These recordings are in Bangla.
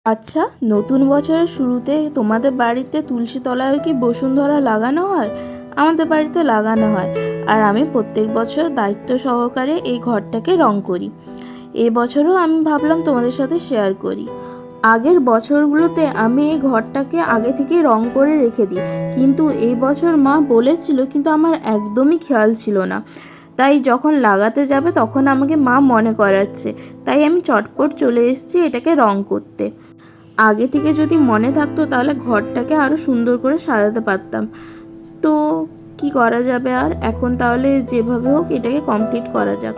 আচ্ছা, নতুন বছরের শুরুতে তোমাদের বাড়িতে তুলসী তলায় কি বসুন্ধরা লাগানো হয়? আমাদের বাড়িতে লাগানো হয়। আর আমি প্রত্যেক বছর দায়িত্ব সহকারে এই ঘরটাকে রং করি। এই বছরও আমি ভাবলাম তোমাদের সাথে শেয়ার করি। আগের বছরগুলোতে আমি এই ঘরটাকে আগে থেকে রং করে রেখে দিই, কিন্তু এই বছর মা বলেছিল, কিন্তু আমার একদমই খেয়াল ছিল না। তাই যখন লাগাতে যাবে তখন আমাকে মা মনে করাচ্ছে, তাই আমি চটপট চলে এসেছি এটাকে রং করতে। আগে থেকে যদি মনে থাকতো তাহলে ঘরটাকে আরও সুন্দর করে সাজাতে পারতাম। তো কি করা যাবে আর, এখন তাহলে যেভাবে হোক এটাকে কমপ্লিট করা যাক।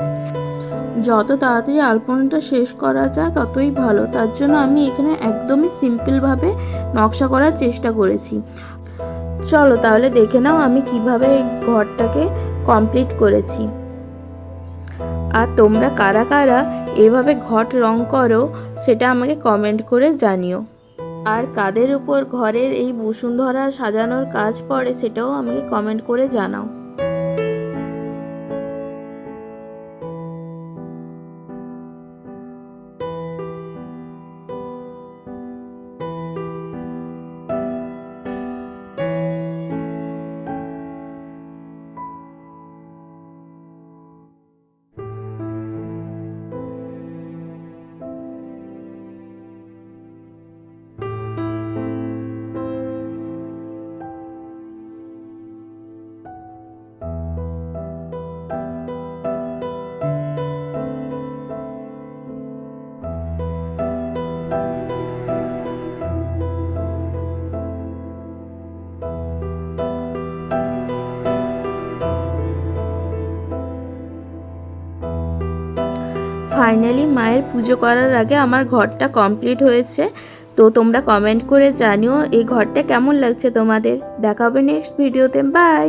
যত তাড়াতাড়ি আলপনাটা শেষ করা যায় ততই ভালো। তার জন্য আমি এখানে একদমই সিম্পলভাবে নকশা করার চেষ্টা করেছি। চলো তাহলে দেখে নাও আমি কিভাবে ঘরটাকে কমপ্লিট করেছি। আর তোমরা কারা কারা এভাবে ঘট রং করো সেটা আমাকে কমেন্ট করে জানিও। আর কাদের উপর ঘরের এই বসুন্ধরা সাজানোর কাজ পড়ে সেটাও আমাকে কমেন্ট করে জানাও। ফাইনালি মায়ের পুজো করার আগে আমার ঘরটা কমপ্লিট হয়েছে। তো তোমরা কমেন্ট করে জানিও এই ঘরটা কেমন লাগছে তোমাদের। দেখা হবে নেক্সট ভিডিওতে। বাই।